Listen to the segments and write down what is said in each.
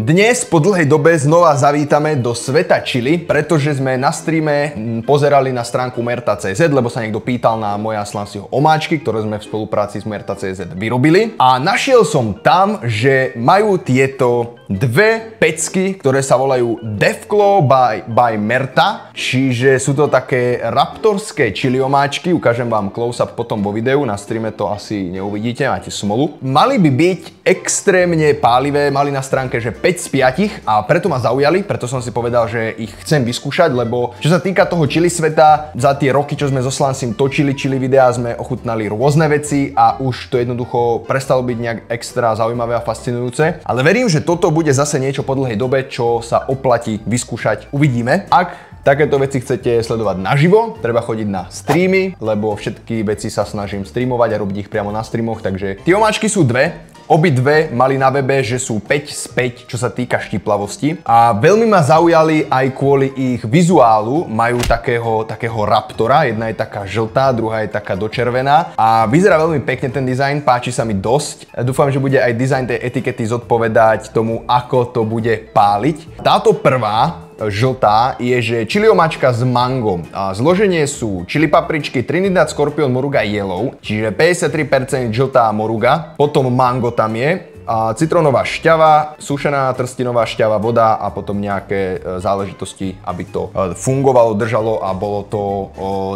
Dnes po dlhej dobe znova zavítame do sveta chili, pretože sme na streame pozerali na stránku Merta.cz, lebo sa niekto pýtal na moje Slancyho omáčky, ktoré sme v spolupráci s Merta.cz vyrobili. A našiel som tam, že majú tieto dve pecky, ktoré sa volajú Defclaw by Merta, čiže sú to také raptorské chili omáčky. Ukážem vám close-up potom vo videu, na streame to asi neuvidíte, máte smolu. Mali by byť extrémne pálivé, mali na stránke, že 5 z 5 a preto ma zaujali, preto som si povedal, že ich chcem vyskúšať, lebo čo sa týka toho chili sveta, za tie roky, čo sme so Slancym točili chili videá, sme ochutnali rôzne veci a už to jednoducho prestalo byť nejak extra zaujímavé a fascinujúce. Ale verím, že toto bude zase niečo po dlhej dobe, čo sa oplatí vyskúšať. Uvidíme. Ak takéto veci chcete sledovať naživo, treba chodiť na streamy, lebo všetky veci sa snažím streamovať a robiť ich priamo na streamoch, takže tie omáčky sú dve. Obidve mali na webe, že sú 5 z 5, čo sa týka štiplavosti. A veľmi ma zaujali aj kvôli ich vizuálu. Majú takého raptora, jedna je taká žltá, druhá je taká dočervená. A vyzerá veľmi pekne ten dizajn, páči sa mi dosť. Dúfam, že bude aj dizajn tej etikety zodpovedať tomu, ako to bude páliť. Táto prvá, žltá, je, že chili omáčka s mangom. A zloženie sú chili papričky Trinidad Scorpion Moruga Yellow, čiže 53% žltá moruga, potom mango tam je, a citrónová šťava, sušená trstinová šťava, voda a potom nejaké záležitosti, aby to fungovalo, držalo a bolo to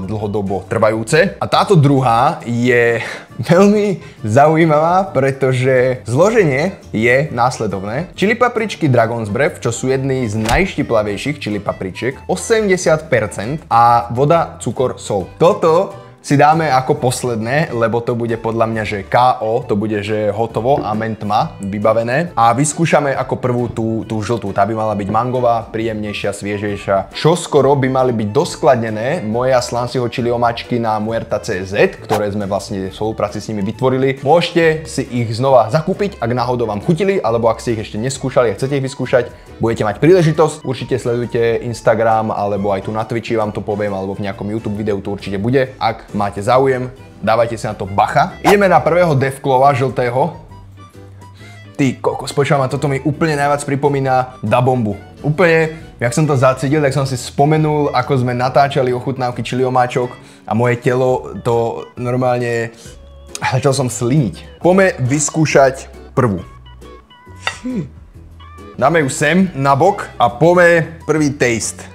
dlhodobo trvajúce. A táto druhá je veľmi zaujímavá, pretože zloženie je následovné. Chili papričky Dragon's Breath, čo sú jedny z najštiplavejších chili papričiek, 80% a voda, cukor, sol. Toto si dáme ako posledné, lebo to bude podľa mňa, že KO, to bude, že hotovo a mentma vybavené. A vyskúšame ako prvú tú žltú, tá by mala byť mangová, príjemnejšia, sviežejšia. Čoskoro by mali byť doskladnené moje Slancyho chili omáčky na Muerta.cz, ktoré sme vlastne v spolupráci s nimi vytvorili. Môžete si ich znova zakúpiť, ak náhodou vám chutili, alebo ak si ich ešte neskúšali a chcete ich vyskúšať, budete mať príležitosť. Určite sledujte Instagram, alebo aj tu na Twitchi vám to poviem, alebo v nejakom YouTube videu to určite bude. Ak máte záujem, dávajte si na to bacha. Ideme na prvého Defclawa žltého. Ty kokos, počúvam, toto mi úplne najviac pripomína Da Bombu. Úplne, jak som to zacítil, tak som si spomenul, ako sme natáčali ochutnávky chili omáčok a moje telo to normálne začal som sliniť. Poďme vyskúšať prvú. Dáme ju sem na bok a poďme prvý taste.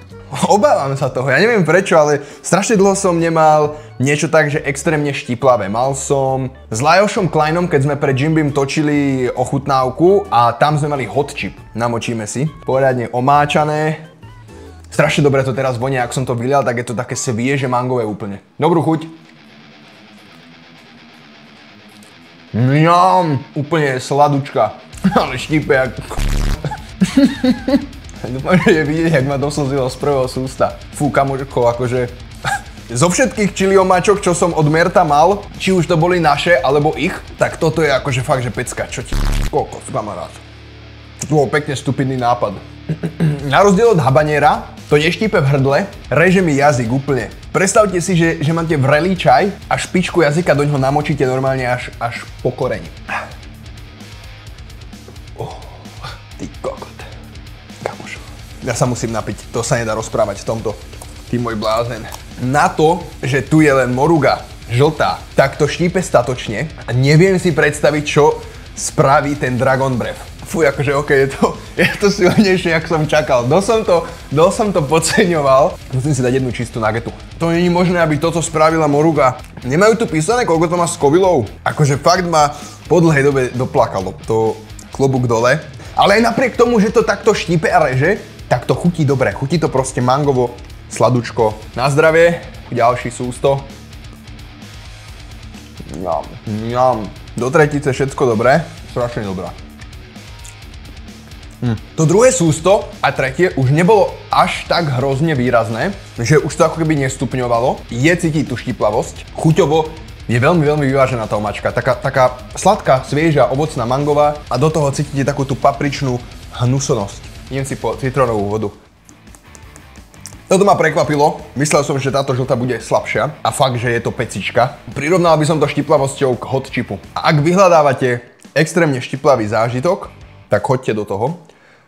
Obávam sa toho, ja neviem prečo, ale strašne dlho som nemal niečo tak, že extrémne štiplavé. Mal som s Lajošom Kleinom, keď sme pre Jim Beam točili ochutnávku a tam sme mali hot chip. Namočíme si. Poriadne omáčané. Strašne dobre to teraz vonia, ak som to vylial, tak je to také svieže mangové úplne. Dobrú chuť. Mňam, úplne sladučka. Ale štípe jak... Dúfam, že je vidieť, jak ma doslzilo z prvého sústa. Fú, kamočko, akože... Zo všetkých chili omáčok, čo som od Merta mal, či už to boli naše, alebo ich, tak toto je akože fakt, že pecka. Čo ti... Kokos, kamarát. To bol pekne stupidný nápad. Na rozdiel od habanera, to neštípe v hrdle, reže mi jazyk úplne. Predstavte si, že máte vrelý čaj a špičku jazyka do ňoho namočíte normálne až po koreň. Ty kokot. Ja sa musím napiť, to sa nedá rozprávať v tomto. Ty môj blázen. Na to, že tu je len moruga žltá, tak to štípe statočne a neviem si predstaviť, čo spraví ten Dragon Breath. Fuj, akože okej, je to silnejšie, jak som čakal. Dosť som to podceňoval. Musím si dať jednu čistú nagetu. To nie je možné, aby toto spravila moruga. Nemajú tu písané, koľko to má skovilov? Akože fakt ma po dlhej dobe doplakalo. To klobúk dole. Ale aj napriek tomu, že to takto štípe a reže, tak to chutí dobre, chutí to proste mangovo, sladučko. Na zdravie, ďalší sústo. Mňam. Do tretice všetko dobré, strašne dobrá. To druhé sústo a tretie už nebolo až tak hrozne výrazné, že už to ako keby nestupňovalo. Je cítiť tú štiplavosť. Chuťovo je veľmi, veľmi vyvážená tá omáčka. Taká sladká, svieža, ovocná mangová a do toho cítite takú tú papričnú hnusonosť. Idem si po citrónovú vodu. Toto ma prekvapilo. Myslel som, že táto žltá bude slabšia. A fakt, že je to pecička. Prirovnal by som to štiplavosťou k hot chipu. A ak vyhľadávate extrémne štiplavý zážitok, tak choďte do toho.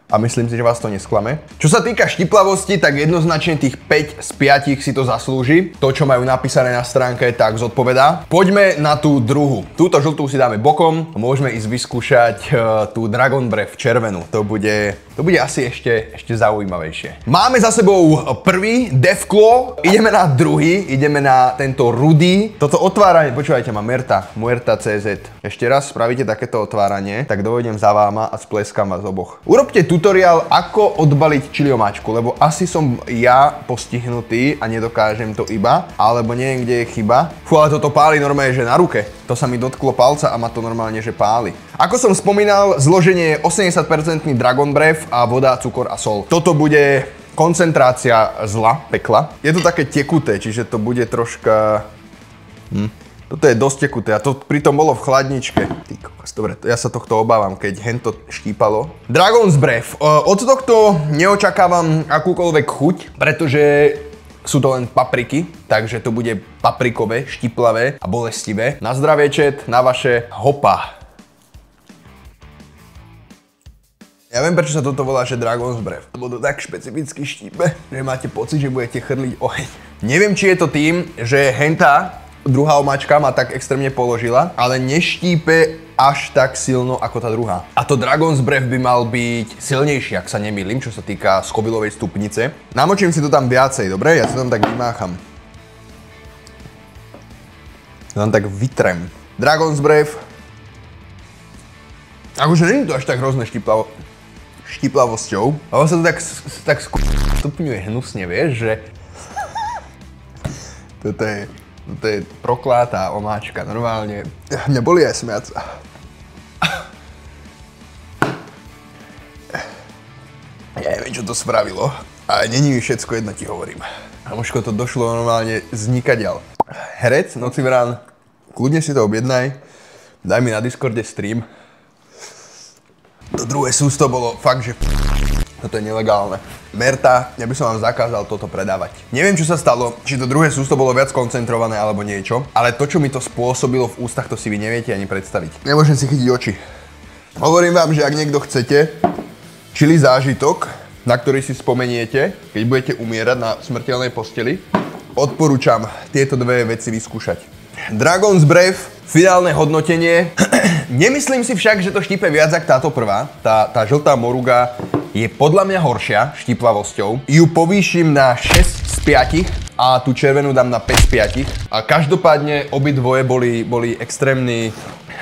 A myslím si, že vás to nesklame. Čo sa týka štiplavosti, tak jednoznačne tých 5 z 5 si to zaslúži. To, čo majú napísané na stránke, tak zodpovedá. Poďme na tú druhú. Túto žltú si dáme bokom. Môžeme ísť vyskúšať tú Dragon Breath červenú. To bude asi ešte zaujímavejšie. Máme za sebou prvý Deathclaw. Ideme na druhý. Ideme na tento rudý. Toto otváranie, počúvajte ma, Muerta.cz. Ešte raz spravíte takéto otváranie, tak dojdem za váma a spleskám vás oboch. Urobte tutoriál, ako odbaliť chili omáčku, lebo asi som ja postihnutý a nedokážem to iba, alebo neviem, kde je chyba. Fú, ale toto páli normálne, že na ruke. To sa mi dotklo palca a ma to normálne, že páli. Ako som spomínal, zloženie je 80% Dragon Breath a voda, cukor a sol. Toto bude koncentrácia zla, pekla. Je to také tekuté, čiže to bude troška... Toto je dosť tekuté a to pritom bolo v chladničke. Ty kokos, dobre, ja sa tohto obávam, keď hento štípalo. Dragon's Breath. Od tohto neočakávam akúkoľvek chuť, pretože sú to len papriky, takže to bude paprikové, štiplavé a bolestivé. Na zdravie, chat, na vaše, hopa. Ja viem, prečo sa toto volá, že Dragon's Breath. Lebo to tak špecificky štípe, že máte pocit, že budete chrliť oheň. Neviem, či je to tým, že henta druhá omáčka ma tak extrémne položila, ale neštípe až tak silno ako tá druhá. A to Dragon's Breath by mal byť silnejší, ak sa nemýlim, čo sa týka Scovillovej stupnice. Namočím si to tam viacej, dobre? Ja si tam tak vymácham. Tam tak vytrem. Dragon's Breath. Akože není to až tak hrozné štiplavosťou. Ale sa to tak stupňuje hnusne, vieš, že... Toto je proklátá omáčka, normálne. Mňa bolí aj smiac. Ja neviem, čo to spravilo. Ale není mi všetko jedno, ti hovorím. Kamoško, to došlo normálne znikaďal. Herec, Nocivran, kľudne si to objednaj. Daj mi na Discorde stream. To druhé sústo bolo fakt, že... Toto je nelegálne. Merta, ja by som vám zakázal toto predávať. Neviem, čo sa stalo, či to druhé sústo bolo viac koncentrované alebo niečo, ale to, čo mi to spôsobilo v ústach, to si vy neviete ani predstaviť. Nemôžem si chytiť oči. Hovorím vám, že ak niekto chcete chili zážitok, na ktorý si spomeniete, keď budete umierať na smrteľnej posteli, odporúčam tieto dve veci vyskúšať. Dragon's Breath, finálne hodnotenie. Nemyslím si však, že to štípe viac ako táto prvá. Tá žltá moruga je podľa mňa horšia štiplavosťou. Ju povýšim na 6 z 5 a tú červenú dám na 5 z 5. A každopádne obidvoje boli extrémny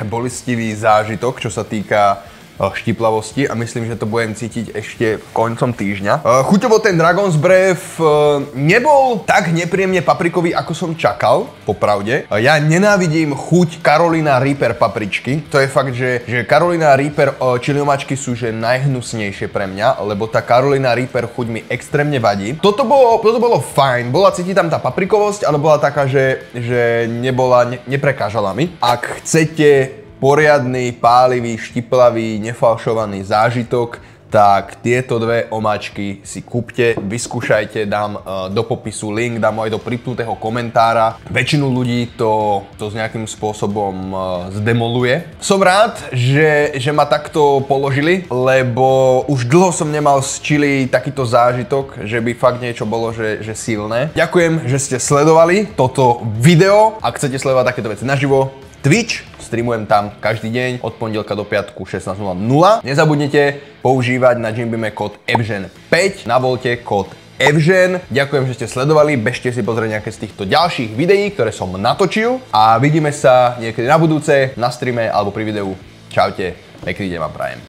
bolestivý zážitok, čo sa týka štiplavosti a myslím, že to budem cítiť ešte koncom týždňa. Chuťovo ten Dragon's Breath nebol tak nepríjemne paprikový, ako som čakal, popravde. Ja nenávidím chuť Carolina Reaper papričky. To je fakt, že Carolina Reaper chili omáčky sú že najhnusnejšie pre mňa, lebo tá Carolina Reaper chuť mi extrémne vadí. Toto bolo fajn, bola cítiť tam tá paprikovosť, ale bola taká, že neprekážala mi. Ak chcete poriadny, pálivý, štiplavý, nefalšovaný zážitok, tak tieto dve omáčky si kúpte, vyskúšajte, dám do popisu link, dám aj do pripnutého komentára. Väčšinu ľudí to s nejakým spôsobom zdemoluje. Som rád, že ma takto položili, lebo už dlho som nemal z chili takýto zážitok, že by fakt niečo bolo, že silné. Ďakujem, že ste sledovali toto video. Ak chcete sledovať takéto veci naživo, Twitch, streamujem tam každý deň od pondelka do piatku 16:00. Nezabudnite používať na Jimbime kód EVGEN5, na Volte kód EVGEN. Ďakujem, že ste sledovali, bežte si pozrieť nejaké z týchto ďalších videí, ktoré som natočil a vidíme sa niekedy na budúce, na streame alebo pri videu. Čaute, pekný deň vám prajem.